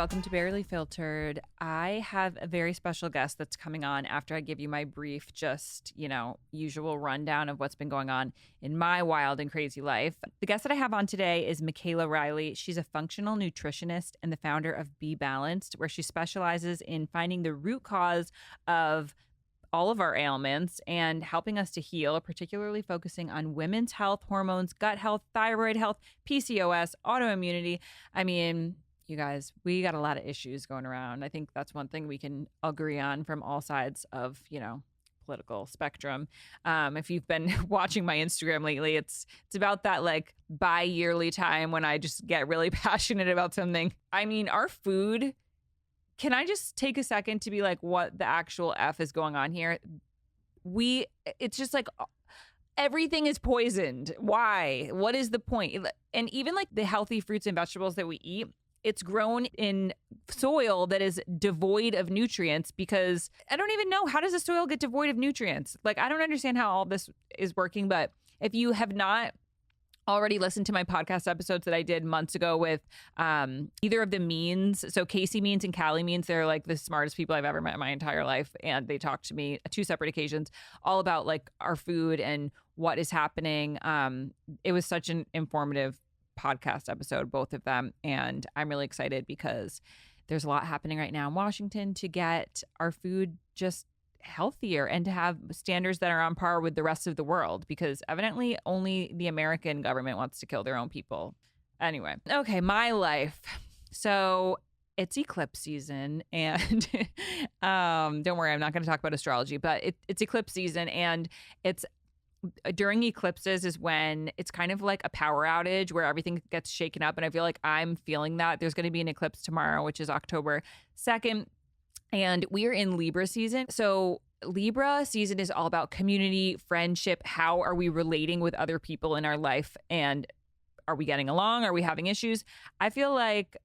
welcome to Barley Filtered. I have a very special guest that's coming on after I give you my brief, usual rundown of what's been going on in my wild and crazy life. The guest that I have on today is Micaela Riley. She's a functional nutritionist and the founder of Be Balanced, where she specializes in finding the root cause of all of our ailments and helping us to heal, particularly focusing on women's health, hormones, gut health, thyroid health, PCOS, autoimmunity. I mean, you guys, we got a lot of issues going around. I think that's one thing we can agree on from all sides of, political spectrum. If you've been watching my Instagram lately, it's about that like bi-yearly time when I just get really passionate about something. I mean, our food. Can I just take a second to be like, what the actual F is going on here? It's just like everything is poisoned. Why? What is the point? And even like the healthy fruits and vegetables that we eat, it's grown in soil that is devoid of nutrients because I don't even know, how does the soil get devoid of nutrients? Like, I don't understand how all this is working, but if you have not already listened to my podcast episodes that I did months ago with either of the Means. So Casey Means and Callie Means, they're like the smartest people I've ever met in my entire life. And they talked to me 2 separate occasions all about like our food and what is happening. It was such an informative podcast episode, both of them. And I'm really excited because there's a lot happening right now in Washington to get our food just healthier and to have standards that are on par with the rest of the world, because evidently only the American government wants to kill their own people. Anyway, okay, my life. So it's eclipse season and don't worry, I'm not going to talk about astrology, but it's eclipse season, and it's during eclipses is when it's kind of like a power outage where everything gets shaken up. And I feel like I'm feeling that. There's going to be an eclipse tomorrow, which is October 2nd. And we are in Libra season. So Libra season is all about community, friendship. How are we relating with other people in our life? And are we getting along? Are we having issues? I feel like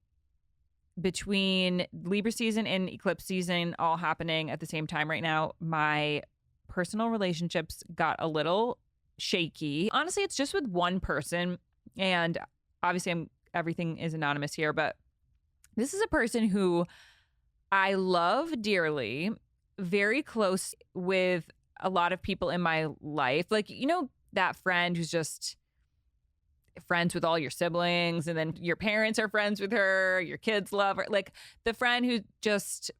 between Libra season and eclipse season all happening at the same time right now, my personal relationships got a little shaky. Honestly, it's just with one person. And obviously everything is anonymous here, but this is a person who I love dearly, very close with a lot of people in my life. Like, that friend who's just friends with all your siblings, and then your parents are friends with her, your kids love her. Like the friend who just,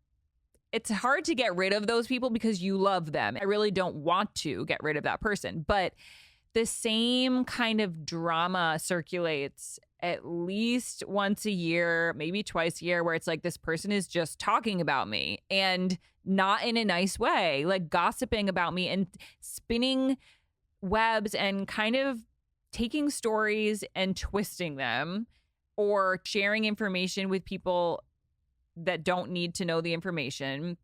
it's hard to get rid of those people because you love them. I really don't want to get rid of that person, but the same kind of drama circulates at least once a year, maybe twice a year, where it's like this person is just talking about me and not in a nice way, like gossiping about me and spinning webs and kind of taking stories and twisting them or sharing information with people that don't need to know the information.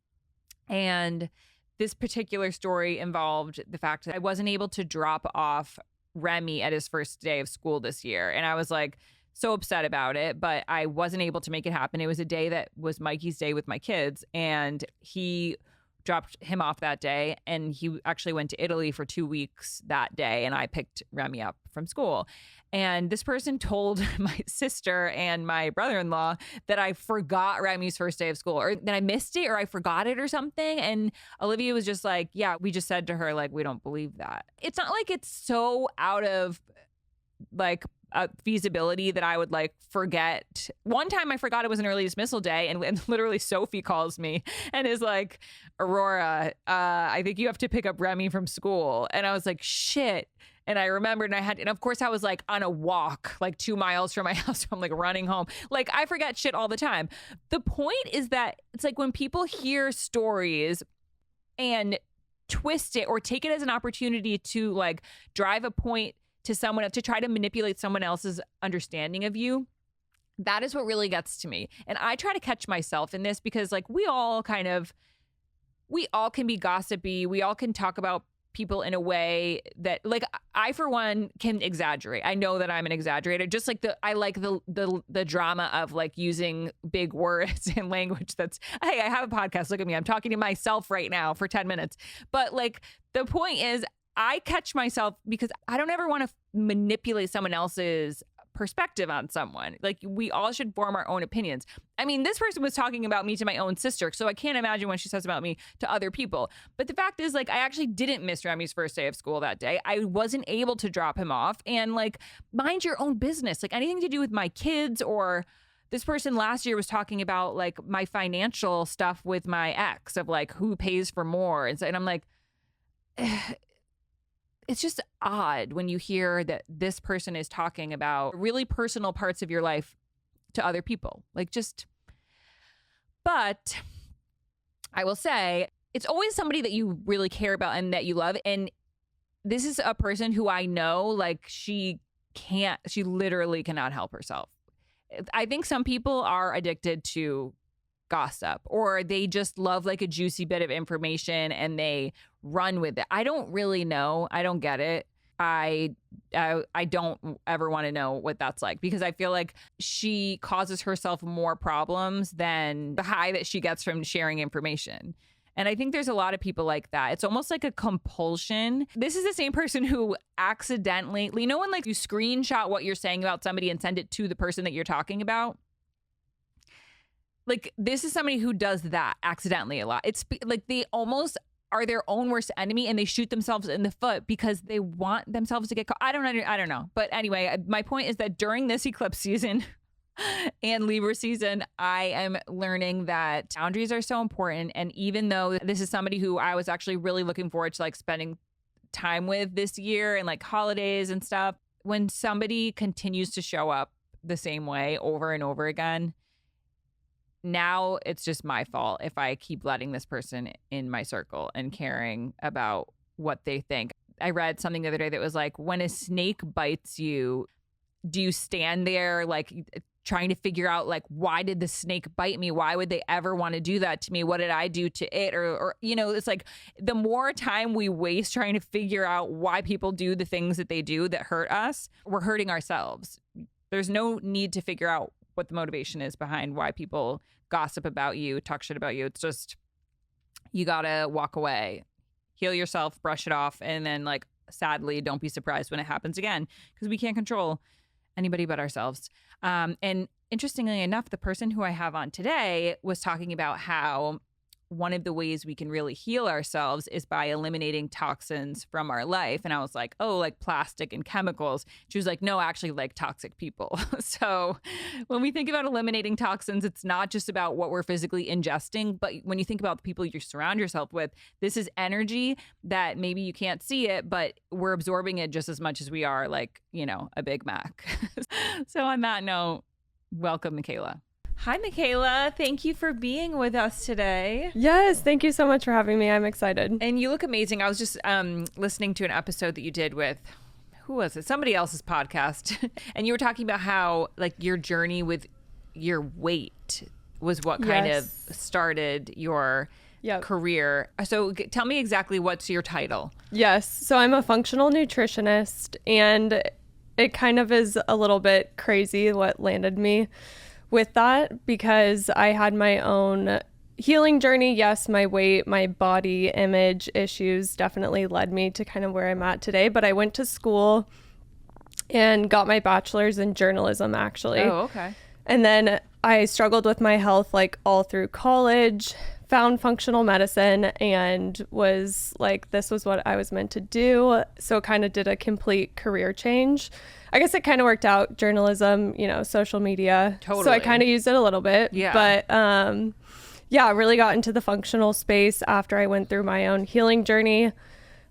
And this particular story involved the fact that I wasn't able to drop off Remy at his first day of school this year. And I was like so upset about it, but I wasn't able to make it happen. It was a day that was Mikey's day with my kids, and he dropped him off that day. And he actually went to Italy for 2 weeks that day. And I picked Remy up from school. And this person told my sister and my brother-in-law that I forgot Remy's first day of school, or that I missed it, or I forgot it or something. And Olivia was just like, yeah, we just said to her, like, we don't believe that. It's not like it's so out of like feasibility that I would like forget. One time I forgot it was an early dismissal day, and literally Sophie calls me and is like, Aurora, I think you have to pick up Remy from school. And I was like, shit. And I remembered, and of course I was like on a walk, like 2 miles from my house. So I'm like running home. Like I forget shit all the time. The point is that it's like when people hear stories and twist it or take it as an opportunity to like drive a point to someone, to try to manipulate someone else's understanding of you, that is what really gets to me. And I try to catch myself in this because like we all can be gossipy. We all can talk about people in a way that like I for one can exaggerate. I know that I'm an exaggerator. Just like I like the drama of like using big words and language that's, hey, I have a podcast. Look at me. I'm talking to myself right now for 10 minutes. But like the point is I catch myself because I don't ever want to manipulate someone else's perspective on someone. Like, we all should form our own opinions. I mean, this person was talking about me to my own sister, so I can't imagine when she says about me to other people. But the fact is, like, I actually didn't miss Remy's first day of school that day. I wasn't able to drop him off. And, like, mind your own business. Like, anything to do with my kids, or this person last year was talking about, like, my financial stuff with my ex of, like, who pays for more. And I'm like, it's just odd when you hear that this person is talking about really personal parts of your life to other people. Like, just, but I will say it's always somebody that you really care about and that you love. And this is a person who I know, like, she literally cannot help herself. I think some people are addicted to gossip, or they just love, like, a juicy bit of information and they run with it. I don't really know. I don't get it. I don't ever want to know what that's like, because I feel like she causes herself more problems than the high that she gets from sharing information. And I think there's a lot of people like that. It's almost like a compulsion. This is the same person who accidentally, you know, when, like, you screenshot what you're saying about somebody and send it to the person that you're talking about? Like, this is somebody who does that accidentally a lot. It's like they almost are their own worst enemy, and they shoot themselves in the foot because they want themselves to get caught. I don't know. But anyway, my point is that during this eclipse season and Libra season, I am learning that boundaries are so important. And even though this is somebody who I was actually really looking forward to, like, spending time with this year and, like, holidays and stuff, when somebody continues to show up the same way over and over again, now it's just my fault if I keep letting this person in my circle and caring about what they think. I read something the other day that was like, when a snake bites you, do you stand there, like, trying to figure out, like, why did the snake bite me? Why would they ever want to do that to me? What did I do to it? Or you know, it's like the more time we waste trying to figure out why people do the things that they do that hurt us, we're hurting ourselves. There's no need to figure out what the motivation is behind why people gossip about you, talk shit about you. It's just, you gotta walk away, heal yourself, brush it off, and then, like, sadly, don't be surprised when it happens again, because we can't control anybody but ourselves. And interestingly enough, the person who I have on today was talking about how one of the ways we can really heal ourselves is by eliminating toxins from our life. And I was like, oh, like plastic and chemicals. She was like, no, actually, like, toxic people. So when we think about eliminating toxins, it's not just about what we're physically ingesting, but when you think about the people you surround yourself with, this is energy that maybe you can't see it, but we're absorbing it just as much as we are, like, you know, a Big Mac. So on that note, welcome, Micaela. Hi, Micaela. Thank you for being with us today. Yes, thank you so much for having me. I'm excited. And you look amazing. I was just listening to an episode that you did with, who was it? Somebody else's podcast. And you were talking about how, like, your journey with your weight was what kind of started your career. So tell me exactly, what's your title? Yes. So I'm a functional nutritionist, and it kind of is a little bit crazy what landed me with that, because I had my own healing journey. Yes, my weight, my body image issues definitely led me to kind of where I'm at today. But I went to school and got my bachelor's in journalism, actually. Oh, okay. And then I struggled with my health, like, all through college, found functional medicine, and was like, this was what I was meant to do. So kind of did a complete career change. I guess it kind of worked out, journalism, you know, social media. Totally. So I kind of used it a little bit. Yeah. But I really got into the functional space after I went through my own healing journey.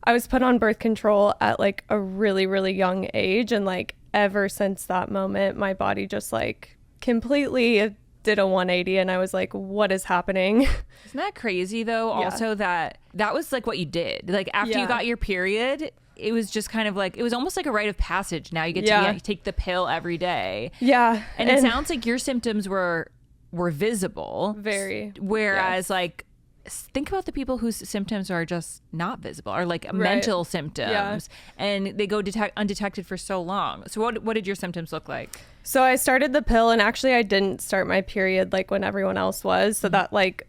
I was put on birth control at, like, a really, really young age. And, like, ever since that moment, my body just, like, completely did a 180, and I was like, what is happening? Isn't that crazy, though? Yeah. Also, that was, like, what you did. Like, after you got your period, it was just kind of like, it was almost like a rite of passage. Now you get to take the pill every day. Yeah. And it sounds like your symptoms were visible. Very. Whereas, like, think about the people whose symptoms are just not visible, or, like, mental symptoms, and they go undetected for so long. So what did your symptoms look like? So I started the pill, and actually I didn't start my period like when everyone else was. So that, like,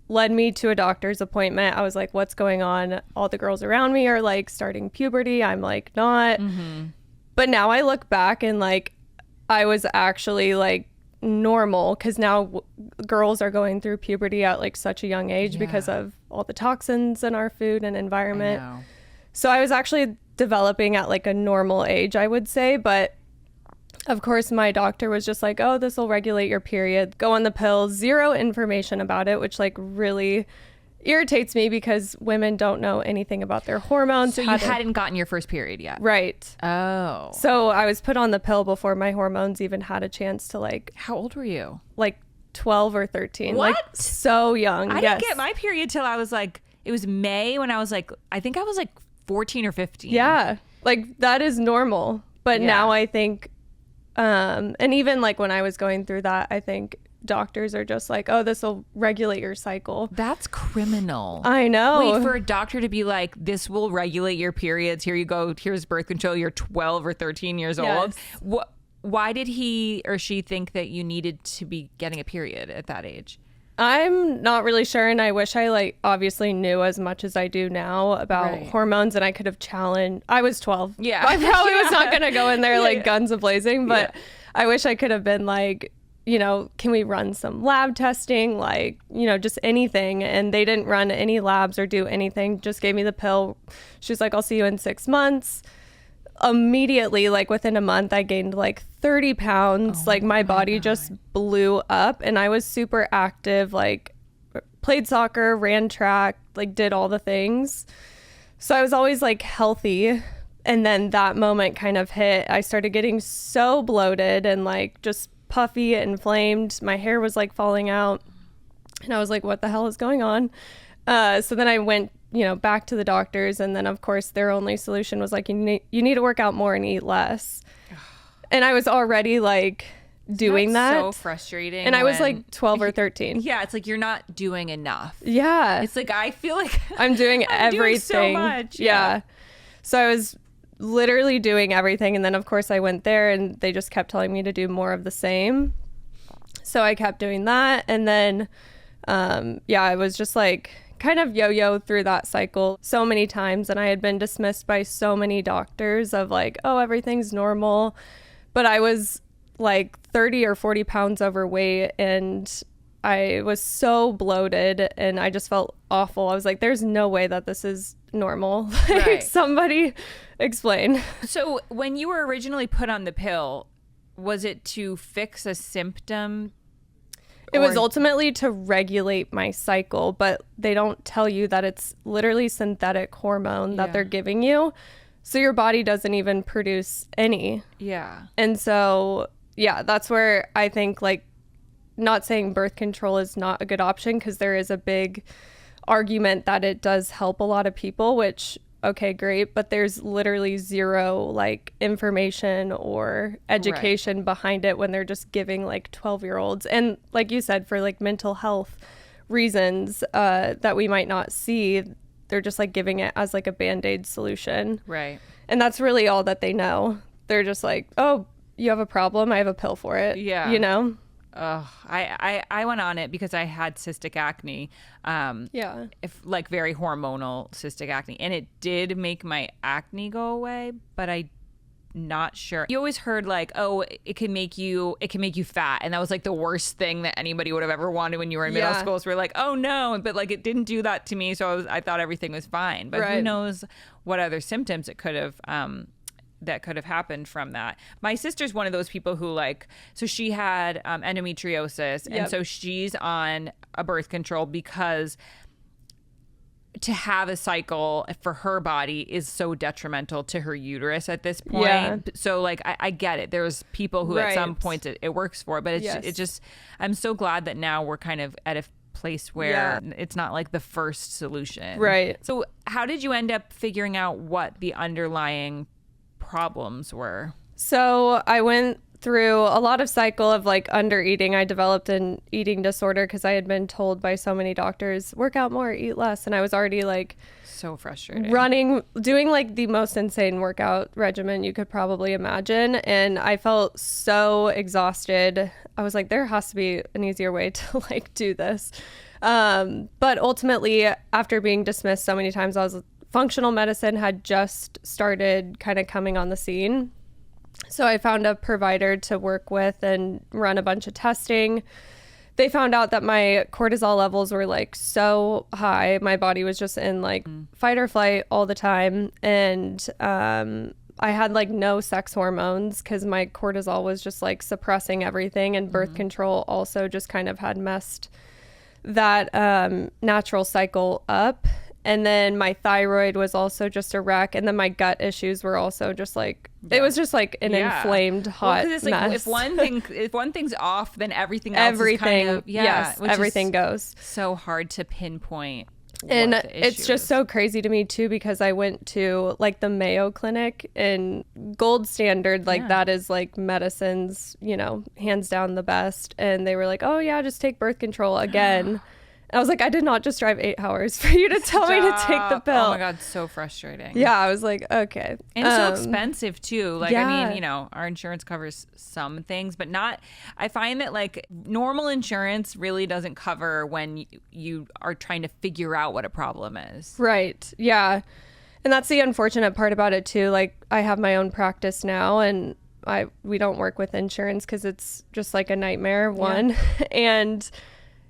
led me to a doctor's appointment. I was like, what's going on? All the girls around me are, like, starting puberty. I'm, like, not. Mm-hmm. But now I look back and, like, I was actually like normal, because now girls are going through puberty at like such a young age because of all the toxins in our food and environment. So I was actually developing at like a normal age, I would say. But of course, my doctor was just like, oh, this will regulate your period. Go on the pill. Zero information about it, which like really irritates me because women don't know anything about their hormones. So you hadn't gotten your first period yet? Right. Oh. So I was put on the pill before my hormones even had a chance to like... How old were you? Like 12 or 13. What? Like so young. I didn't get my period till I was like, it was May when I was like, I think I was like 14 or 15. Yeah. Like that is normal. But now I think, and even like when I was going through that, I think doctors are just like, oh, this will regulate your cycle. That's criminal. I know. Wait, for a doctor to be like, this will regulate your periods. Here you go. Here's birth control. You're 12 or 13 years old. Why did he or she think that you needed to be getting a period at that age? I'm not really sure, and I wish I like obviously knew as much as I do now about hormones, and I could have challenged. I was 12. Yeah. I probably was not going to go in there like guns a-blazing, but I wish I could have been like, you know, can we run some lab testing? Like, you know, just anything. And they didn't run any labs or do anything, just gave me the pill. She was like, I'll see you in 6 months. Immediately, like within a month, I gained like 30 pounds. Like my body just blew up, and I was super active, like played soccer, ran track, like did all the things. So I was always like healthy. And then that moment kind of hit. I started getting so bloated and like just puffy, inflamed. My hair was like falling out, and I was like, what the hell is going on? So then I went, you know, back to the doctors, and then of course their only solution was like, you need to work out more and eat less. And I was already like doing that. So frustrating. And I was like 12 or 13. Yeah, it's like you're not doing enough. Yeah. It's like I feel like I'm doing everything. Doing so much. Yeah. So I was literally doing everything, and then of course I went there and they just kept telling me to do more of the same. So I kept doing that, and then I was just like kind of yo-yo through that cycle so many times, and I had been dismissed by so many doctors of like, oh, everything's normal, but I was like 30 or 40 pounds overweight, and I was so bloated, and I just felt awful. I was like, there's no way that this is normal. Like, somebody explain. So when you were originally put on the pill, was it to fix a symptom? It was ultimately to regulate my cycle, but they don't tell you that it's literally synthetic hormone that they're giving you. So your body doesn't even produce any. Yeah. And so, that's where I think, like, not saying birth control is not a good option, because there is a big argument that it does help a lot of people, which, okay, great, but there's literally zero like information or education behind it when they're just giving like 12-year-olds, and like you said, for like mental health reasons that we might not see, they're just like giving it as like a band-aid solution, right? And that's really all that they know. They're just like, oh, you have a problem, I have a pill for it. You know. I went on it because I had cystic acne. Like very hormonal cystic acne, and it did make my acne go away, but I'm not sure. You always heard like, oh, it can make you fat, and that was like the worst thing that anybody would have ever wanted when you were in middle school. So we're like, oh no, but like it didn't do that to me, so I thought everything was fine. But who knows what other symptoms it could have that could have happened from that. My sister's one of those people who like, so she had endometriosis, and so she's on a birth control because to have a cycle for her body is so detrimental to her uterus at this point. So like I get it. There's people who at some point it works for, but it's just I'm so glad that now we're kind of at a place where it's not like the first solution. Right. So how did you end up figuring out what the underlying problems were? So I went through a lot of cycle of like under eating. I developed an eating disorder because I had been told by so many doctors, work out more, eat less. And I was already like so frustrated, doing like the most insane workout regimen you could probably imagine. And I felt so exhausted. I was like, there has to be an easier way to like do this. But ultimately, after being dismissed so many times, functional medicine had just started kind of coming on the scene. So I found a provider to work with and run a bunch of testing. They found out that my cortisol levels were like so high. My body was just in like fight or flight all the time. And I had like no sex hormones because my cortisol was just like suppressing everything. And birth control also just kind of had messed that natural cycle up. And then my thyroid was also just a wreck. And then my gut issues were also just like, it was just like an inflamed hot it's mess. Like if one thing's off, then everything else is kind of, yes, everything goes. So hard to pinpoint. And it's just so crazy to me too, because I went to like the Mayo Clinic, and gold standard, like that is like medicines, you know, hands down the best. And they were like, oh yeah, just take birth control again. I was like, I did not just drive 8 hours for you to tell me to take the pill. Oh my God, so frustrating. Yeah, I was like, okay. And it's so expensive too. Like, yeah. I mean, you know, our insurance covers some things, but not, I find that like normal insurance really doesn't cover when you are trying to figure out what a problem is. Right. Yeah. And that's the unfortunate part about it too. Like, I have my own practice now, and we don't work with insurance because it's just like a nightmare, one. And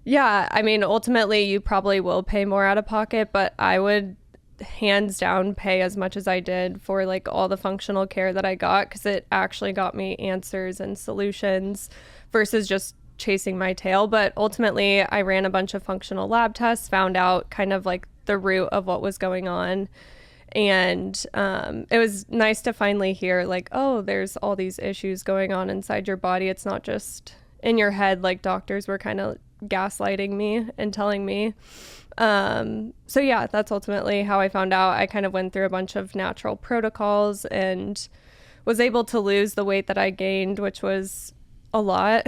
yeah, I mean, ultimately, you probably will pay more out of pocket, but I would hands down pay as much as I did for like all the functional care that I got, because it actually got me answers and solutions versus just chasing my tail. But ultimately, I ran a bunch of functional lab tests, found out kind of like the root of what was going on. And it was nice to finally hear like, oh, there's all these issues going on inside your body. It's not just in your head, like doctors were kind of gaslighting me and telling me. So yeah, that's ultimately how I found out. I kind of went through a bunch of natural protocols and was able to lose the weight that I gained, which was a lot.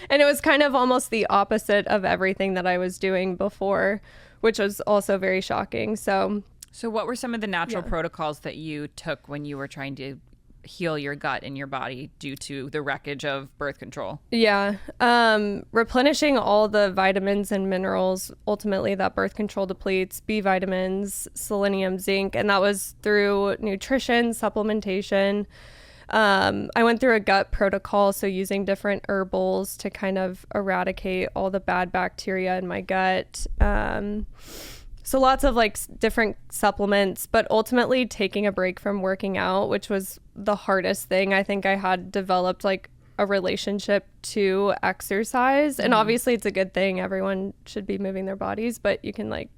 And it was kind of almost the opposite of everything that I was doing before, which was also very shocking. So what were some of the natural protocols that you took when you were trying to heal your gut and your body due to the wreckage of birth control? Yeah. Replenishing all the vitamins and minerals ultimately that birth control depletes, B vitamins, selenium, zinc, and that was through nutrition, supplementation. I went through a gut protocol, so using different herbals to kind of eradicate all the bad bacteria in my gut. So lots of like different supplements, but ultimately taking a break from working out, which was the hardest thing. I think I had developed like a relationship to exercise, and obviously it's a good thing. Everyone should be moving their bodies, but you can like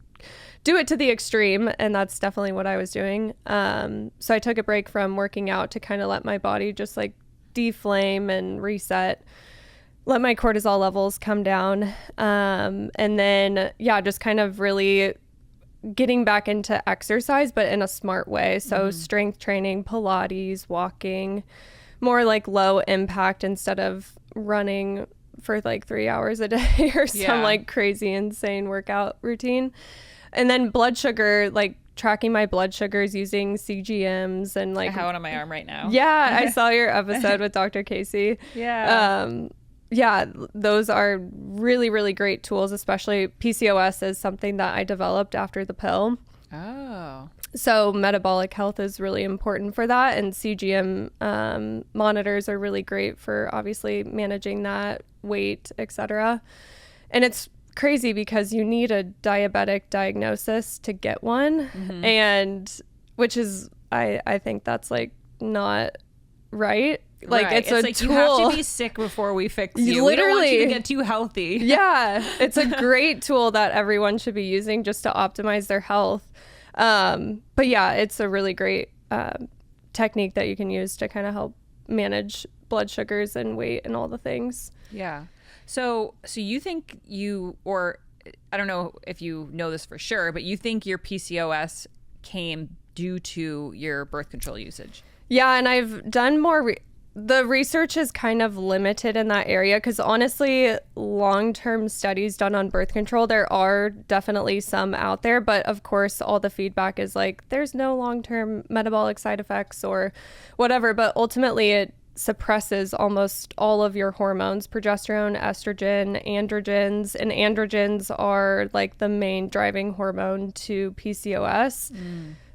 do it to the extreme, and that's definitely what I was doing. So I took a break from working out to kind of let my body just like deflame and reset, let my cortisol levels come down. And then, just kind of really getting back into exercise, but in a smart way. So strength training, Pilates, walking, more like low impact instead of running for like 3 hours a day or some like crazy, insane workout routine. And then blood sugar, like tracking my blood sugars using CGMs and like. I have one on my arm right now. Yeah, I saw your episode with Dr. Casey. Yeah, those are really, really great tools, especially PCOS is something that I developed after the pill. Oh. So metabolic health is really important for that. And CGM monitors are really great for obviously managing that weight, etc. And it's crazy because you need a diabetic diagnosis to get one. And which is, I think that's like not right. Like it's a like tool. You have to be sick before we fix you. Literally, we don't want you to get too healthy. Yeah, it's a great tool that everyone should be using just to optimize their health. But yeah, it's a really great technique that you can use to kind of help manage blood sugars and weight and all the things. Yeah. So you think or I don't know if you know this for sure, but you think your PCOS came due to your birth control usage? Yeah, and I've done more. The research is kind of limited in that area because honestly, long-term studies done on birth control, there are definitely some out there, but of course, all the feedback is like, there's no long-term metabolic side effects or whatever, but ultimately it suppresses almost all of your hormones, progesterone, estrogen, androgens, and androgens are like the main driving hormone to PCOS.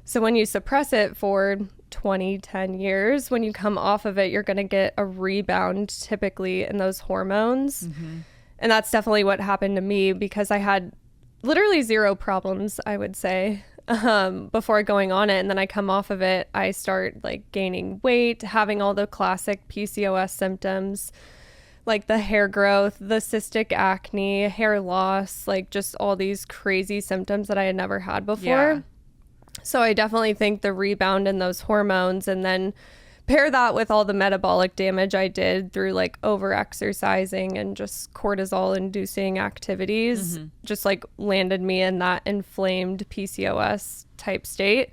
So when you suppress it for 10 years. When you come off of it, you're going to get a rebound typically in those hormones. Mm-hmm. And that's definitely what happened to me, because I had literally zero problems, I would say, before going on it. And then I come off of it, I start like gaining weight, having all the classic PCOS symptoms, like the hair growth, the cystic acne, hair loss, like just all these crazy symptoms that I had never had before. Yeah. So I definitely think the rebound in those hormones, and then pair that with all the metabolic damage I did through like over exercising and just cortisol inducing activities, just like landed me in that inflamed PCOS type state.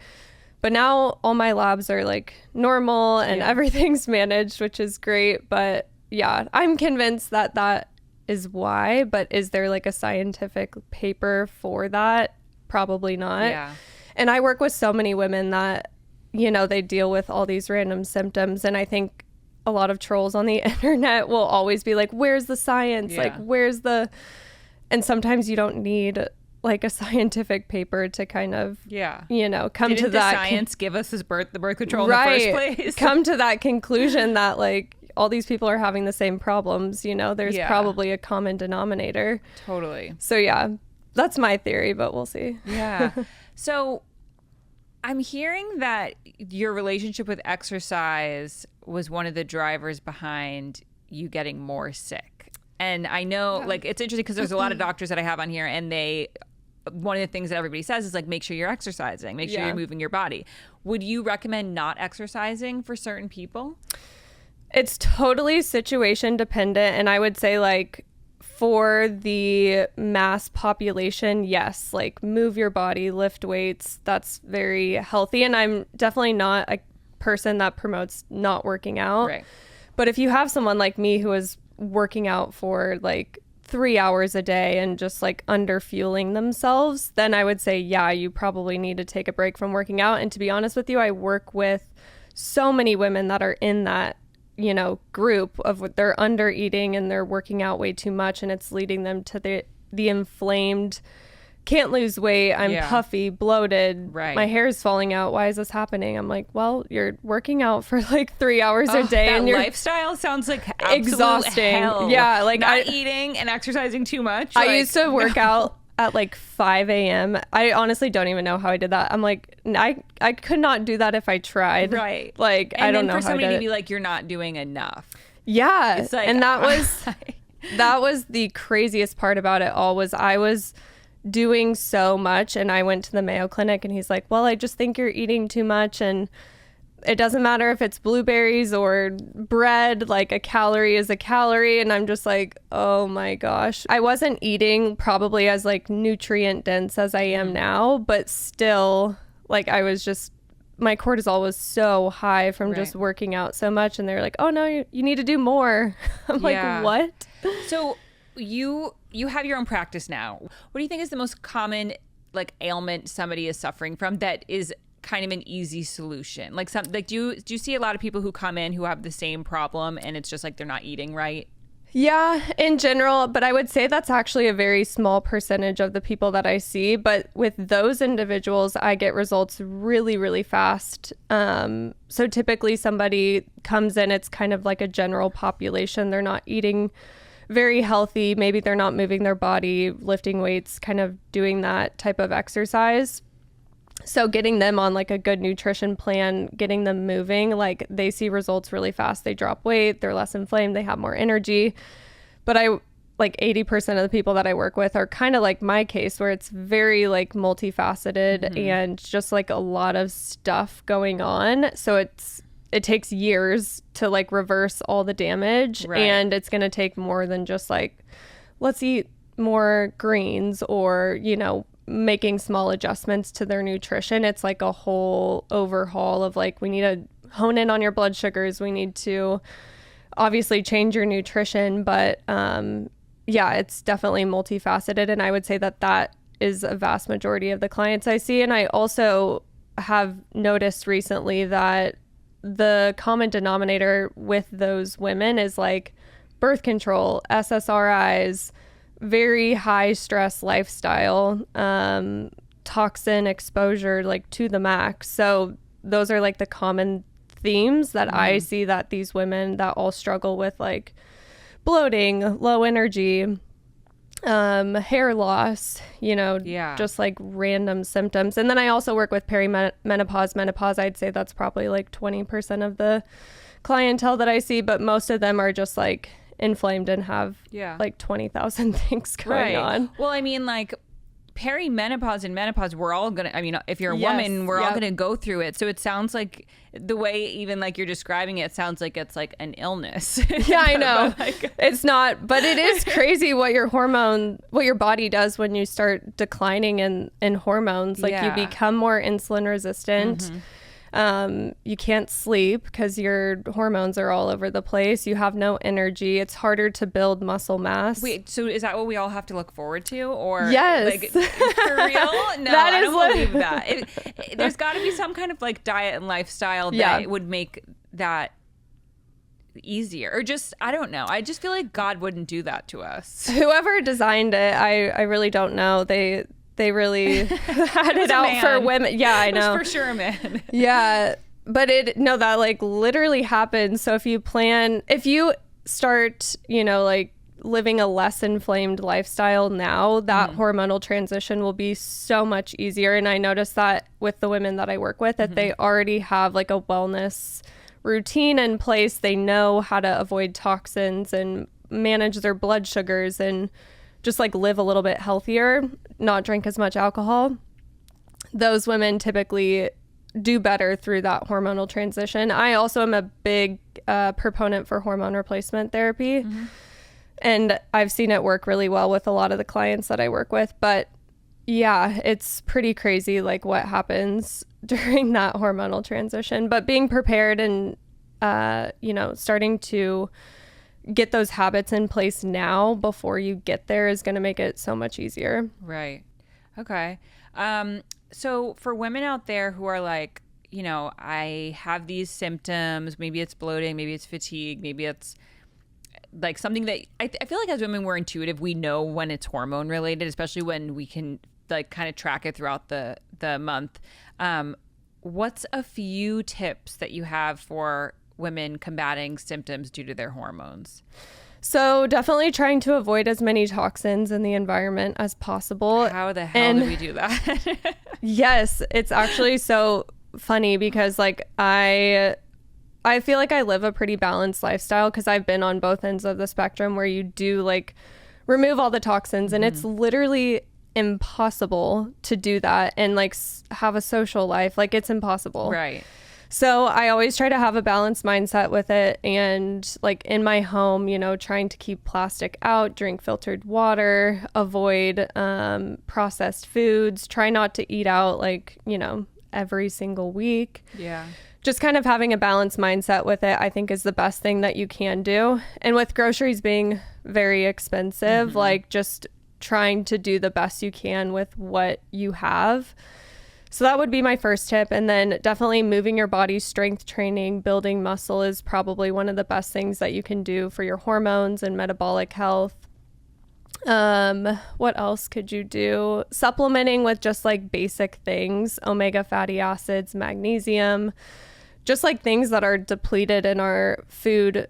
But now all my labs are like normal and everything's managed, which is great. But yeah, I'm convinced that that is why. But is there like a scientific paper for that? Probably not. Yeah. And I work with so many women that, you know, they deal with all these random symptoms. And I think a lot of trolls on the internet will always be like, where's the science? Yeah. Like, where's the... And sometimes you don't need like a scientific paper to kind of, you know, come Didn't to that. Science give us the birth control right, in the first place? Come to that conclusion that like all these people are having the same problems, you know, there's probably a common denominator. Totally. So yeah, that's my theory, but we'll see. Yeah. So I'm hearing that your relationship with exercise was one of the drivers behind you getting more sick. And I know, like, it's interesting because there's a lot of doctors that I have on here, and one of the things that everybody says is like, make sure you're exercising, make sure you're moving your body. Would you recommend not exercising for certain people? It's totally situation dependent. And I would say like, for the mass population, yes, like move your body, lift weights. That's very healthy. And I'm definitely not a person that promotes not working out. Right. But if you have someone like me who is working out for like 3 hours a day and just like under fueling themselves, then I would say, yeah, you probably need to take a break from working out. And to be honest with you, I work with so many women that are in that, you know, group of what they're under eating and they're working out way too much, and it's leading them to the inflamed, can't lose weight, I'm puffy, bloated, my hair's falling out, why is this happening? I'm like, well, you're working out for like 3 hours a day, that and your lifestyle sounds like absolute exhausting. Hell. Yeah, like not eating and exercising too much. I used to work out at like 5 a.m. I honestly don't even know how I did that. I'm like, I could not do that if I tried. Right. Like, and I don't know how I did it. And for somebody to be like, you're not doing enough. Yeah. It's like, and that was the craziest part about it all, was I was doing so much, and I went to the Mayo Clinic, and he's like, well, I just think you're eating too much, and it doesn't matter if it's blueberries or bread, like a calorie is a calorie. And I'm just like, oh my gosh. I wasn't eating probably as like nutrient dense as I am now, but still like I was just, my cortisol was so high from just working out so much. And they're like, oh no, you need to do more. I'm like, what? So you have your own practice now. What do you think is the most common like ailment somebody is suffering from that is kind of an easy solution? Like do you see a lot of people who come in who have the same problem and it's just like they're not eating right? Yeah, in general, but I would say that's actually a very small percentage of the people that I see. But with those individuals, I get results really, really fast. So typically somebody comes in, it's kind of like a general population. They're not eating very healthy. Maybe they're not moving their body, lifting weights, kind of doing that type of exercise. So getting them on like a good nutrition plan, getting them moving, like they see results really fast. They drop weight, they're less inflamed, they have more energy. But I like 80% of the people that I work with are kind of like my case, where it's very like multifaceted and just like a lot of stuff going on. So it takes years to like reverse all the damage, and it's going to take more than just like, let's eat more greens or, you know, making small adjustments to their nutrition. It's like a whole overhaul of like, we need to hone in on your blood sugars. We need to obviously change your nutrition, but yeah, it's definitely multifaceted. And I would say that is a vast majority of the clients I see. And I also have noticed recently that the common denominator with those women is like birth control, SSRIs, very high stress lifestyle, toxin exposure like to the max. So those are like the common themes that I see that these women that all struggle with, like bloating, low energy, hair loss, just like random symptoms. And then I also work with perimenopause, menopause. I'd say that's probably like 20% of the clientele that I see, but most of them are just like inflamed and have like 20,000 things going on. Well, I mean, like perimenopause and menopause, we're all gonna, I mean, if you're a woman, we're all gonna go through it. So it sounds like the way even like you're describing it sounds like it's like an illness. Yeah, I know. It's not, but it is crazy what your body does when you start declining in hormones. Like you become more insulin resistant. You can't sleep because your hormones are all over the place. You have no energy. It's harder to build muscle mass. Wait, so is that what we all have to look forward to? Or yes. Like, for real? No, I don't believe that. There's got to be some kind of like diet and lifestyle that would make that easier, or just, I don't know. I just feel like God wouldn't do that to us. Whoever designed it, I really don't know. They really had it out for women. Yeah, I know. It was for sure a man. Yeah. But that like literally happens. So if you start, like living a less inflamed lifestyle now, that hormonal transition will be so much easier. And I noticed that with the women that I work with, that they already have like a wellness routine in place. They know how to avoid toxins and manage their blood sugars and just like live a little bit healthier, not drink as much alcohol. Those women typically do better through that hormonal transition. I also am a big proponent for hormone replacement therapy. And I've seen it work really well with a lot of the clients that I work with. But yeah, it's pretty crazy like what happens during that hormonal transition. But being prepared and, starting to get those habits in place now before you get there is going to make it so much easier. Right. Okay. So for women out there who are like, I have these symptoms, maybe it's bloating, maybe it's fatigue, maybe it's like something that I feel like as women, we're intuitive. We know when it's hormone related, especially when we can like kind of track it throughout the month. What's a few tips that you have for women combating symptoms due to their hormones? So definitely trying to avoid as many toxins in the environment as possible. How the hell do we do that? Yes, it's actually so funny because like I feel like I live a pretty balanced lifestyle because I've been on both ends of the spectrum where you do like remove all the toxins and it's literally impossible to do that and like have a social life. Like it's impossible. Right. So I always try to have a balanced mindset with it. And like in my home, trying to keep plastic out, drink filtered water, avoid processed foods, try not to eat out like, every single week. Yeah. Just kind of having a balanced mindset with it, I think is the best thing that you can do. And with groceries being very expensive, like just trying to do the best you can with what you have. So that would be my first tip. And then definitely moving your body, strength training, building muscle is probably one of the best things that you can do for your hormones and metabolic health. What else could you do? Supplementing with just like basic things, omega fatty acids, magnesium, just like things that are depleted in our food,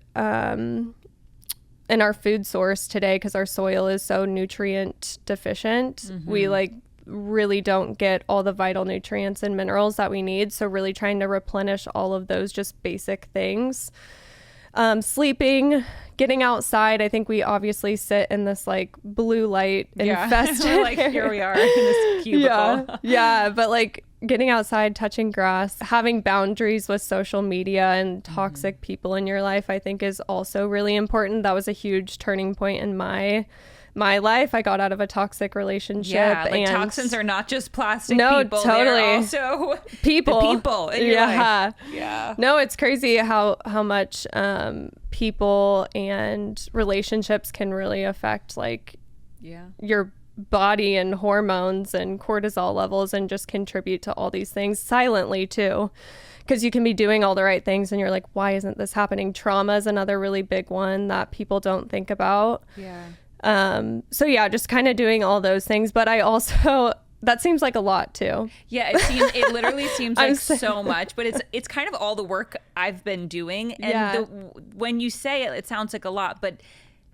source today because our soil is so nutrient deficient. We like really don't get all the vital nutrients and minerals that we need. So really trying to replenish all of those just basic things. Sleeping, getting outside. I think we obviously sit in this like blue light infested like here we are in this cubicle. Yeah, but like getting outside, touching grass, having boundaries with social media and toxic people in your life, I think is also really important. That was a huge turning point in my life. I got out of a toxic relationship. Yeah, like toxins are not just plastic people. Totally. They're also people. The people in your life. Yeah. No, it's crazy how much people and relationships can really affect like your body and hormones and cortisol levels and just contribute to all these things silently too. Because you can be doing all the right things and you're like, why isn't this happening? Trauma is another really big one that people don't think about. Yeah. So yeah, just kind of doing all those things. But I also that seems like a lot too. Yeah, it literally seems like so much, but it's kind of all the work I've been doing. And when you say it, it sounds like a lot. But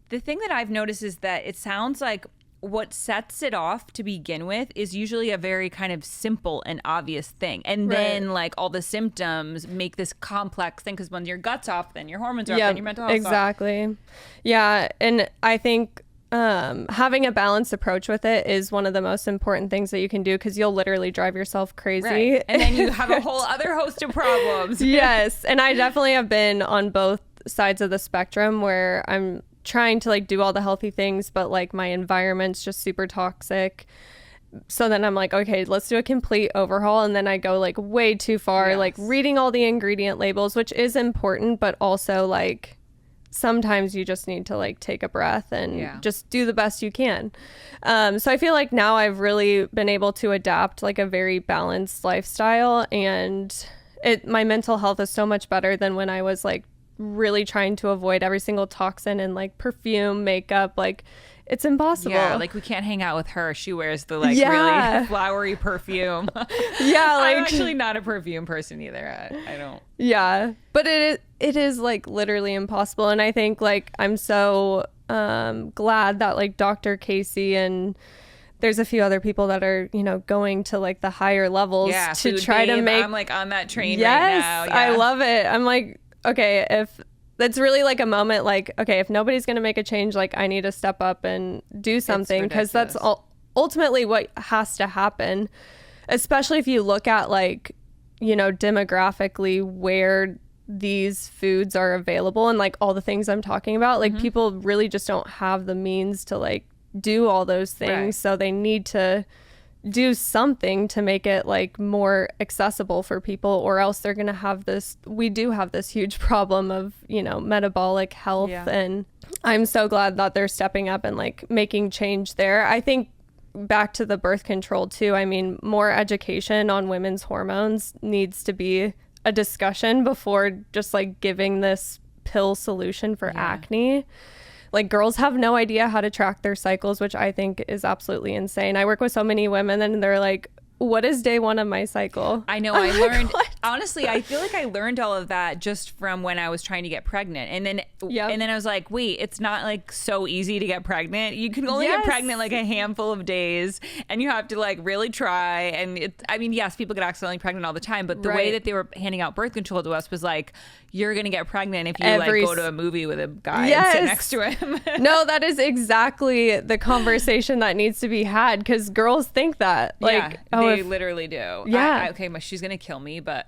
the thing that I've noticed is that it sounds like what sets it off to begin with is usually a very kind of simple and obvious thing. And then like all the symptoms make this complex thing, because when your gut's off, then your hormones are off, and your mental health exactly off. Yeah. And I think having a balanced approach with it is one of the most important things that you can do, because you'll literally drive yourself crazy. Right. And then you have a whole other host of problems. Yes. And I definitely have been on both sides of the spectrum, where I'm trying to like do all the healthy things, but like my environment's just super toxic. So then I'm like, okay, let's do a complete overhaul. And then I go like way too far, like reading all the ingredient labels, which is important, but also like sometimes you just need to like take a breath and just do the best you can. So I feel like now I've really been able to adapt like a very balanced lifestyle, and my mental health is so much better than when I was like really trying to avoid every single toxin and like perfume, makeup. Like it's impossible. Yeah, like we can't hang out with her. She wears the like really flowery perfume. Yeah, like I'm actually not a perfume person either. I don't. Yeah, but it is like literally impossible. And I think like I'm so glad that like Dr. Casey and there's a few other people that are, you know, going to like the higher levels to try to make. I'm like on that train right now. Yeah. I love it. I'm like, okay, if that's really like a moment, like, okay, if nobody's going to make a change, like I need to step up and do something, because that's ultimately what has to happen, especially if you look at like, you know, demographically where these foods are available and like all the things I'm talking about, like people really just don't have the means to like do all those things. Right. So they need to do something to make it like more accessible for people, or else they're going to have we do have this huge problem of, you know, metabolic health. And I'm so glad that they're stepping up and like making change there. I think back to the birth control too. I mean, more education on women's hormones needs to be a discussion before just like giving this pill solution for acne. Like girls have no idea how to track their cycles, which I think is absolutely insane. I work with so many women and they're like, what is day one of my cycle? I know. I learned, honestly, I feel like I learned all of that just from when I was trying to get pregnant. And then I was like, wait, it's not like so easy to get pregnant. You can only get pregnant like a handful of days, and you have to like really try. And I mean, yes, people get accidentally pregnant all the time, but the way that they were handing out birth control to us was like, you're going to get pregnant if you like go to a movie with a guy and sit next to him. No, that is exactly the conversation that needs to be had, because girls think that. Like, they literally do. Yeah. Okay, she's going to kill me, but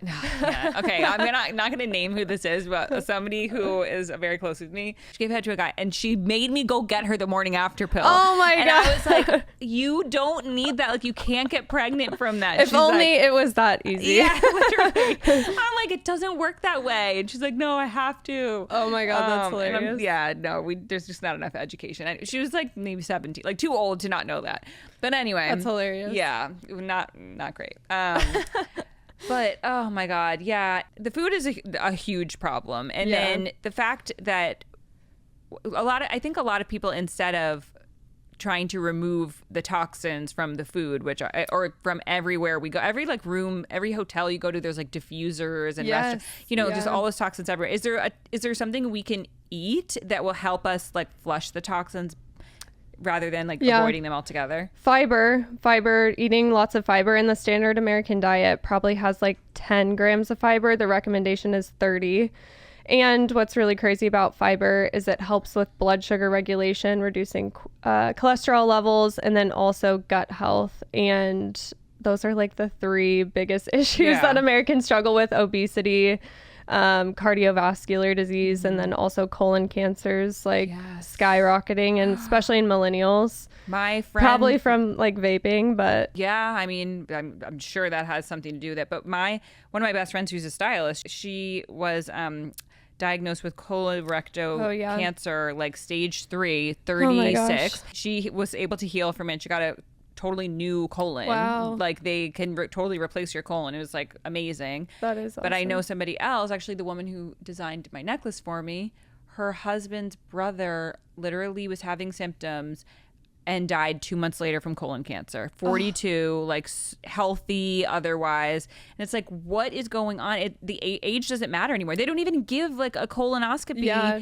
okay, I'm not going to name who this is, but somebody who is very close with me, she gave head to a guy and she made me go get her the morning after pill. Oh my God. And I was like, you don't need that. Like, you can't get pregnant from that. If only it was that easy. Yeah, literally. I'm like, it doesn't work that way. And she's like, no, I have to. Oh my God, that's hilarious. There's just not enough education. And she was like maybe 17, like too old to not know that. But anyway, that's hilarious. Yeah, not great. But oh my God, the food is a huge problem, and then the fact that I think a lot of people, instead of trying to remove the toxins from the food, or from everywhere we go, every like room, every hotel you go to, there's like diffusers and restaurants, just all those toxins everywhere. Is there something we can eat that will help us like flush the toxins rather than like avoiding them altogether? Fiber, eating lots of fiber. In the standard American diet probably has like 10 grams of fiber. The recommendation is 30. And what's really crazy about fiber is it helps with blood sugar regulation, reducing cholesterol levels, and then also gut health. And those are like the three biggest issues that Americans struggle with: obesity, cardiovascular disease, and then also colon cancers skyrocketing, and especially in millennials. My friend, probably from like vaping, but I mean, I'm sure that has something to do with it. But one of my best friends, who's a stylist, she was diagnosed with colorectal cancer, like stage 3, 36. She was able to heal from it. She got a totally new colon. Wow. Like they can totally replace your colon. It was like amazing. That is awesome. But I know somebody else, actually the woman who designed my necklace for me, her husband's brother literally was having symptoms and died 2 months later from colon cancer. 42, like healthy otherwise. And it's like, what is going on? The age doesn't matter anymore. They don't even give like a colonoscopy. Yeah.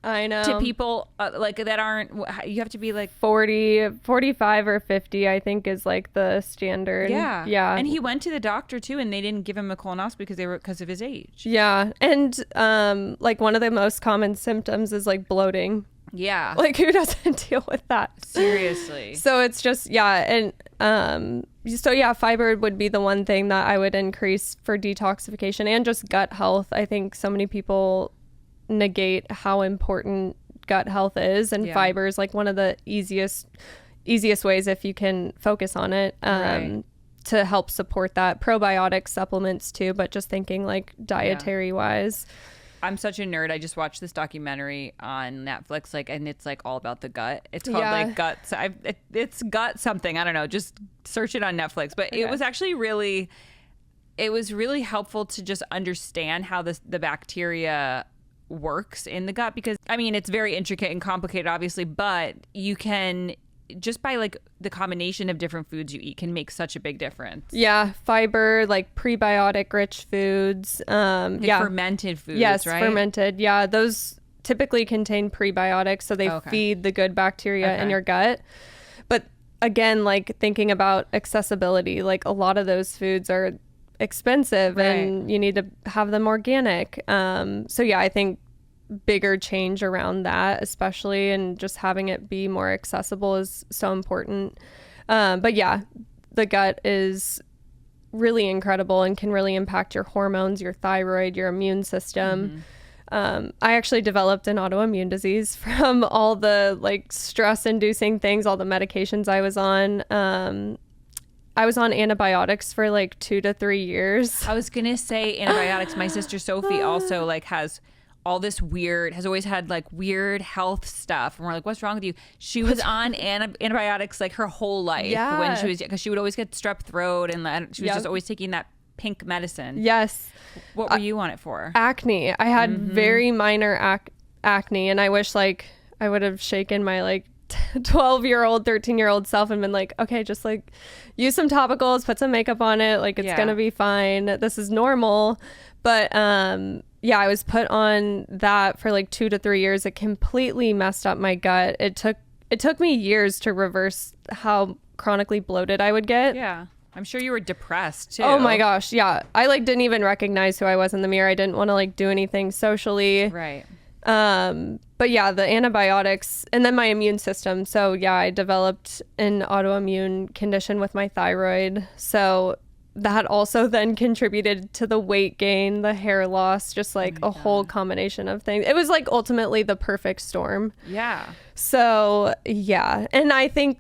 I know. To people like that aren't, you have to be like 40, 45 or 50, I think is like the standard. Yeah. Yeah. And he went to the doctor too, and they didn't give him a colonoscopy because of his age. Yeah. And like one of the most common symptoms is like bloating. Yeah. Like who doesn't deal with that? Seriously. So it's just, yeah. And so yeah, fiber would be the one thing that I would increase for detoxification and just gut health. I think so many people negate how important gut health is, and fiber is like one of the easiest ways if you can focus on it to help support that. Probiotic supplements too, but just thinking like dietary wise. I'm such a nerd. I just watched this documentary on Netflix, like, and it's like all about the gut. It's called like guts. It's gut something. I don't know. Just search it on Netflix. But it was actually really helpful to just understand how the bacteria works in the gut, because I mean it's very intricate and complicated obviously, but you can just by like the combination of different foods you eat can make such a big difference. Fiber, like prebiotic rich foods, fermented foods, right? Fermented, those typically contain prebiotics, so they feed the good bacteria in your gut. But again, like thinking about accessibility, like a lot of those foods are expensive and you need to have them organic. So I think bigger change around that, especially, and just having it be more accessible is so important. But the gut is really incredible and can really impact your hormones, your thyroid, your immune system. I actually developed an autoimmune disease from all the like stress inducing things, all the medications I was on. I was on antibiotics for like 2 to 3 years. I was going to say antibiotics. My sister Sophie also like has all this has always had like weird health stuff. And we're like, what's wrong with you? She was on antibiotics like her whole life when she was, because she would always get strep throat, and she was just always taking that pink medicine. Yes. What were you on it for? Acne. I had very minor acne, and I wish like I would have shaken my like 12-year-old 13-year-old self and been like, okay, just like use some topicals, put some makeup on it, like it's gonna be fine, this is normal. But I was put on that for like 2 to 3 years. It completely messed up my gut. It took me years to reverse how chronically bloated I would get. I'm sure you were depressed too. Oh my gosh, I like didn't even recognize who I was in the mirror. I didn't want to like do anything socially. Right. But the antibiotics, and then my immune system. So I developed an autoimmune condition with my thyroid. So that also then contributed to the weight gain, the hair loss, just like a whole combination of things. It was like ultimately the perfect storm. So and I think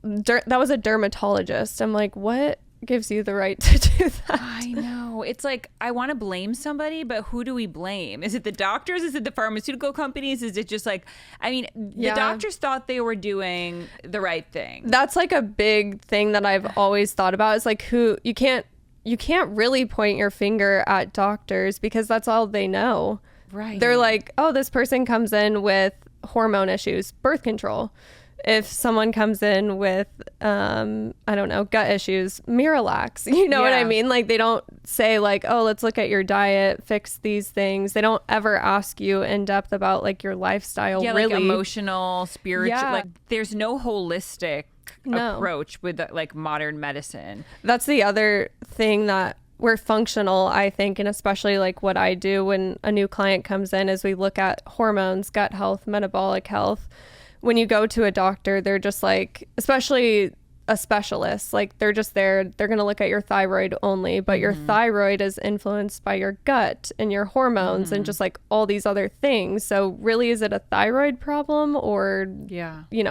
that was a dermatologist. I'm like, what gives you the right to do that? I know. It's like, I want to blame somebody, but who do we blame? Is it the doctors? Is it the pharmaceutical companies? Is it just like, I mean, the doctors thought they were doing the right thing. That's like a big thing that I've always thought about, is like you can't really point your finger at doctors because that's all they know. Right. They're like, oh, this person comes in with hormone issues, birth control. If someone comes in with, I don't know, gut issues, Miralax, you know what I mean? Like they don't say like, oh, let's look at your diet, fix these things. They don't ever ask you in depth about like your lifestyle. Really. Like emotional, spiritual, like there's no holistic approach with like modern medicine. That's the other thing that we're functional, I think, and especially like what I do when a new client comes in is we look at hormones, gut health, metabolic health. When you go to a doctor, they're just like, especially a specialist, like they're just there, they're going to look at your thyroid only, but your thyroid is influenced by your gut and your hormones and just like all these other things. So really, is it a thyroid problem or,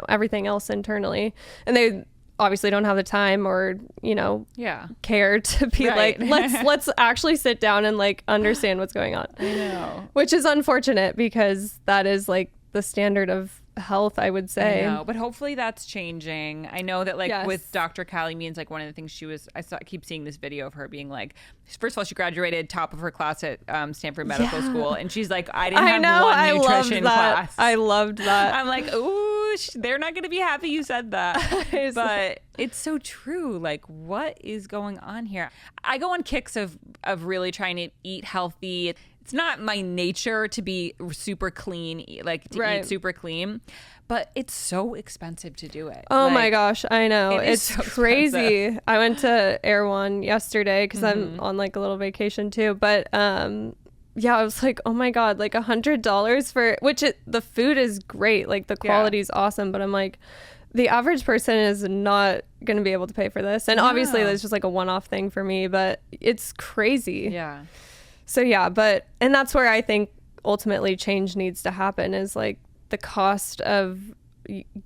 everything else internally? And they obviously don't have the time or, care to be like, let's actually sit down and like understand what's going on. I know. Which is unfortunate because that is like the standard of health, I would say. I know, but hopefully that's changing. I know that like with Dr. Callie Means, like one of the things I keep seeing this video of her being like, first of all, she graduated top of her class at Stanford Medical School, and she's like, I didn't have one nutrition class. I loved that. I'm like, ooh, They're not going to be happy you said that. But it's so true. Like, what is going on here? I go on kicks of really trying to eat healthy. It's not my nature to be super clean, like to eat super clean, but it's so expensive to do it. Oh like, my gosh, I know. It's so crazy. expensive. I went to Air One yesterday because I'm on like a little vacation too. But yeah, I was like, oh my God, like $100 for the food is great. Like the quality is awesome. But I'm like, the average person is not going to be able to pay for this. And obviously that's just like a one-off thing for me, but it's crazy. Yeah. So yeah, and that's where I think ultimately change needs to happen is like the cost of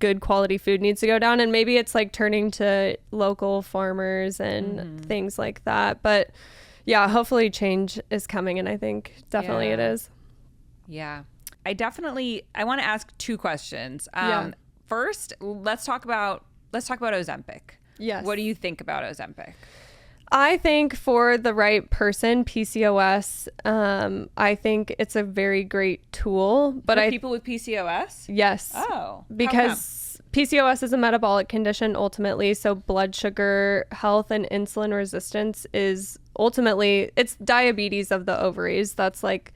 good quality food needs to go down. And maybe it's like turning to local farmers and things like that. But yeah, hopefully change is coming. And I think definitely it is. Yeah. I want to ask two questions. First, let's talk about Ozempic. Yes. What do you think about Ozempic? I think for the right person, PCOS, I think it's a very great tool. But for people with PCOS? Yes. Oh. Because PCOS is a metabolic condition ultimately. So blood sugar health and insulin resistance is ultimately, it's diabetes of the ovaries. That's like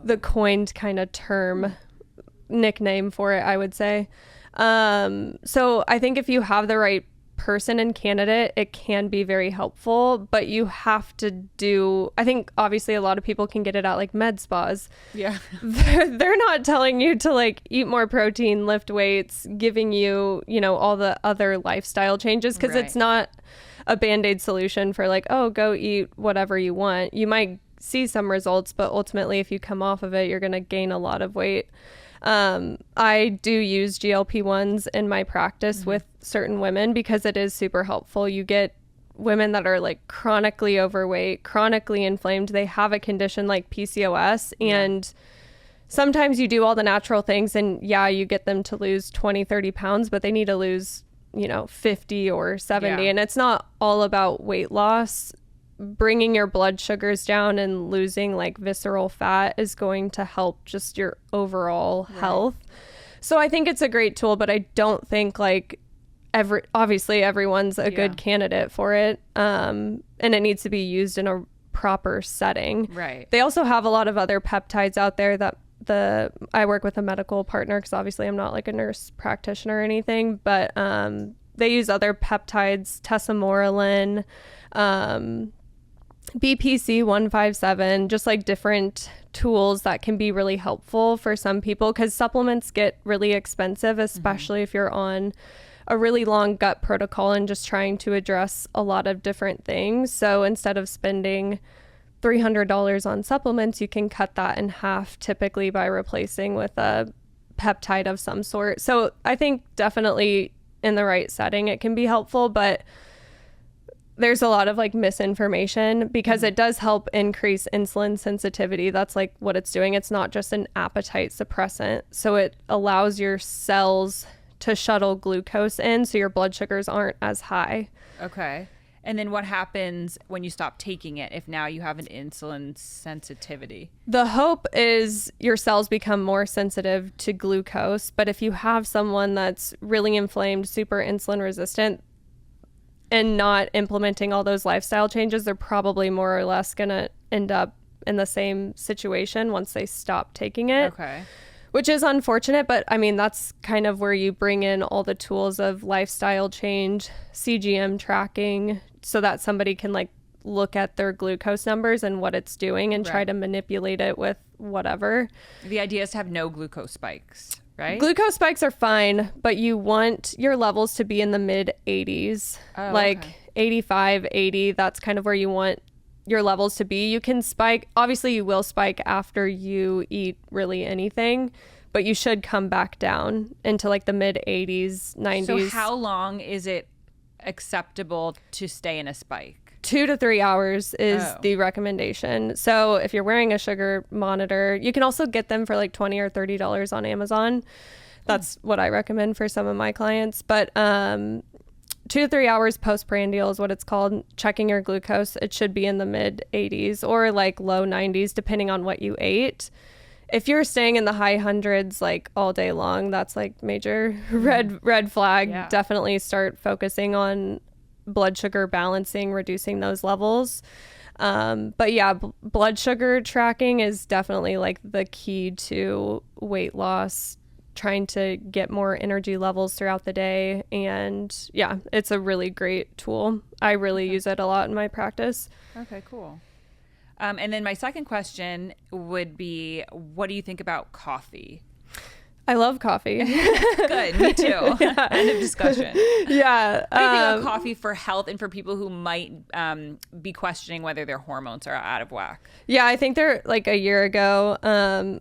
the coined kind of term nickname for it, I would say. So I think if you have the right person and candidate, it can be very helpful, but you have to I think obviously a lot of people can get it at like med spas. Yeah. They're not telling you to like eat more protein, lift weights, giving you, all the other lifestyle changes because it's not a band-aid solution for like, oh, go eat whatever you want. You might see some results, but ultimately if you come off of it, you're going to gain a lot of weight. I do use GLP-1s in my practice with certain women because it is super helpful. You get women that are like chronically overweight, chronically inflamed. They have a condition like PCOS and sometimes you do all the natural things and you get them to lose 20, 30 pounds, but they need to lose, 50 or 70. And it's not all about weight loss. Bringing your blood sugars down and losing like visceral fat is going to help just your overall health. So I think it's a great tool, but I don't think like obviously everyone's a good candidate for it. And it needs to be used in a proper setting. Right. They also have a lot of other peptides out there that I work with a medical partner because obviously I'm not like a nurse practitioner or anything, but they use other peptides, tesamorelin, BPC 157, just like different tools that can be really helpful for some people because supplements get really expensive, especially if you're on a really long gut protocol and just trying to address a lot of different things. So instead of spending $300 on supplements, you can cut that in half typically by replacing with a peptide of some sort. So I think definitely in the right setting, it can be helpful, but there's a lot of like misinformation because it does help increase insulin sensitivity. That's like what it's doing. It's not just an appetite suppressant. So it allows your cells to shuttle glucose in so your blood sugars aren't as high. Okay. And then what happens when you stop taking it if now you have an insulin sensitivity? The hope is your cells become more sensitive to glucose. But if you have someone that's really inflamed, super insulin resistant, and not implementing all those lifestyle changes, they're probably more or less going to end up in the same situation once they stop taking it. Okay. Which is unfortunate, but I mean, that's kind of where you bring in all the tools of lifestyle change, CGM tracking, so that somebody can like look at their glucose numbers and what it's doing and try to manipulate it with whatever. The idea is to have no glucose spikes, right? Glucose spikes are fine, but you want your levels to be in the mid 80s, 85, 80. That's kind of where you want your levels to be. You can spike, obviously you will spike after you eat really anything, but you should come back down into like the mid 80s, 90s. So how long is it acceptable to stay in a spike? 2 to 3 hours is the recommendation. So if you're wearing a sugar monitor, you can also get them for like $20 or $30 on Amazon. That's what I recommend for some of my clients. But 2 to 3 hours postprandial is what it's called. Checking your glucose. It should be in the mid 80s or like low 90s, depending on what you ate. if you're staying in the high hundreds like all day long, that's like major red flag. Yeah. Definitely start focusing on blood sugar balancing, reducing those levels. But yeah, blood sugar tracking is definitely like the key to weight loss, trying to get more energy levels throughout the day. And yeah, it's a really great tool. I really use it a lot in my practice. Okay, cool. And then my second question would be, what do you think about coffee? I love coffee. Good, me too. Yeah. End of discussion. Yeah. What do you think about coffee for health and for people who might be questioning whether their hormones are out of whack? Yeah, I think they're like a year ago,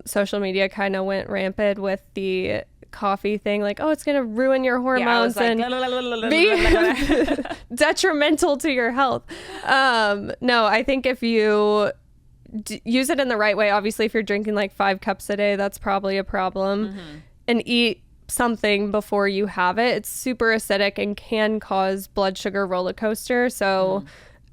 social media kind of went rampant with the coffee thing, like, oh, it's going to ruin your hormones and be detrimental to your health. No, I think if you use it in the right way, obviously if you're drinking like 5 cups a day, that's probably a problem. And eat something before you have it. It's super acidic and can cause blood sugar roller coaster. So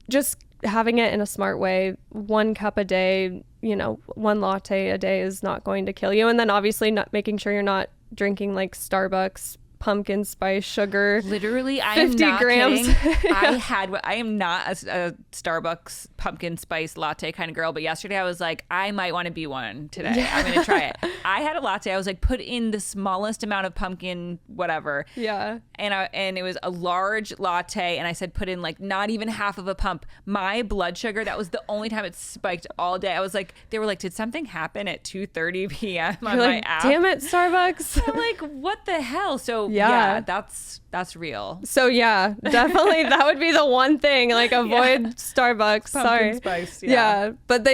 just having it in a smart way, 1 cup a day, 1 latte a day is not going to kill you. And then obviously not making sure you're not drinking like Starbucks pumpkin spice sugar. Literally, I 50 am not grams. kidding. I am not a Starbucks pumpkin spice latte kind of girl, but yesterday I was like, I might want to be one today. Yeah. I'm going to try it. I had a latte. I was like, put in the smallest amount of pumpkin, whatever. Yeah. And it was a large latte, and I said, put in like not even half of a pump. My blood sugar, that was the only time it spiked all day. I was like, they were like, did something happen at 2:30 p.m. on You're my like, app? damn it, Starbucks. I'm like, what the hell? So Yeah. that's real. So yeah, definitely that would be the one thing, like avoid Starbucks. Pumpkin Sorry. spice, Yeah. But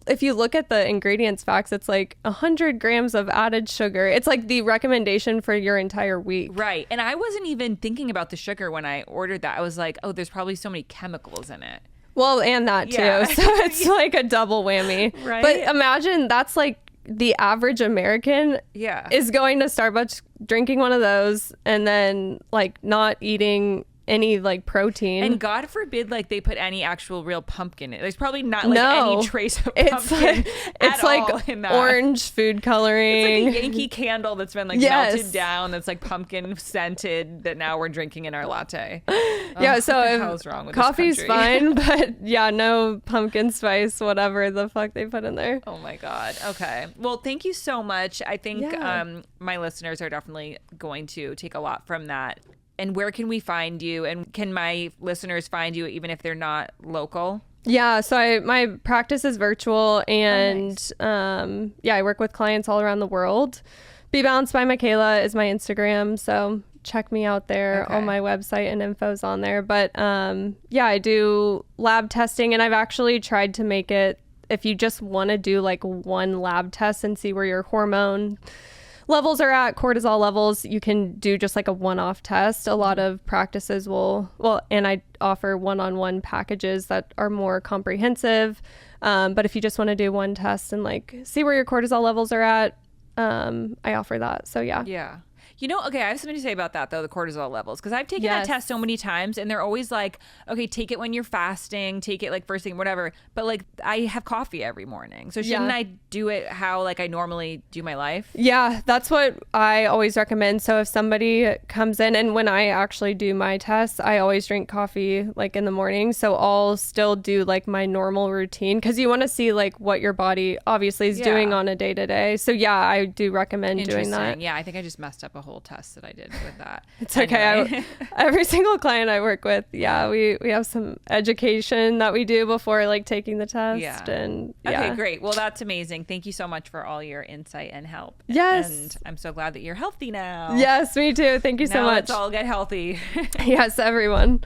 if you look at the ingredients facts, it's like 100 grams of added sugar. It's like the recommendation for your entire week. Right. And I wasn't even thinking about the sugar when I ordered that. I was like, oh, there's probably so many chemicals in it. Well, and that too. Yeah. So it's like a double whammy. Right. But imagine that's like the average American is going to Starbucks, drinking one of those, and then like not eating any like protein. And God forbid like they put any actual real pumpkin in it. There's probably not like any trace of pumpkin it's like in that. Orange food coloring. It's like a Yankee candle that's been like melted down, that's like pumpkin scented, that now we're drinking in our latte. Yeah, so what the hell's wrong with coffee's this country? fine, but yeah, no pumpkin spice, whatever the fuck they put in there. Oh my God. Okay. Well, thank you so much. I think my listeners are definitely going to take a lot from that. And where can we find you? And can my listeners find you even if they're not local? Yeah, so my practice is virtual, and I work with clients all around the world. Be Balanced by Micaela is my Instagram, so check me out there. Okay. All my website and info's on there. But I do lab testing, and I've actually tried to make it, if you just want to do like one lab test and see where your hormone levels are at, cortisol levels, you can do just like a one-off test. A lot of practices and I offer one-on-one packages that are more comprehensive. But if you just want to do one test and like see where your cortisol levels are at, I offer that. So yeah. Yeah. Okay, I have something to say about that, though, the cortisol levels. Because I've taken that test so many times, and they're always like, okay, take it when you're fasting, take it like first thing, whatever. But like, I have coffee every morning. So shouldn't I do it how like I normally do my life? Yeah, that's what I always recommend. So if somebody comes in, and when I actually do my tests, I always drink coffee like in the morning. So I'll still do like my normal routine, because you want to see like what your body obviously is doing on a day-to-day. So yeah, I do recommend doing that. Yeah, I think I just messed up a whole test that I did with that. It's okay. Anyway. Every single client I work with, we have some education that we do before like taking the test. Okay, great. Well, that's amazing. Thank you so much for all your insight and help. Yes. And I'm so glad that you're healthy now. Yes, me too. Thank you so much. Let's all get healthy. Yes, everyone.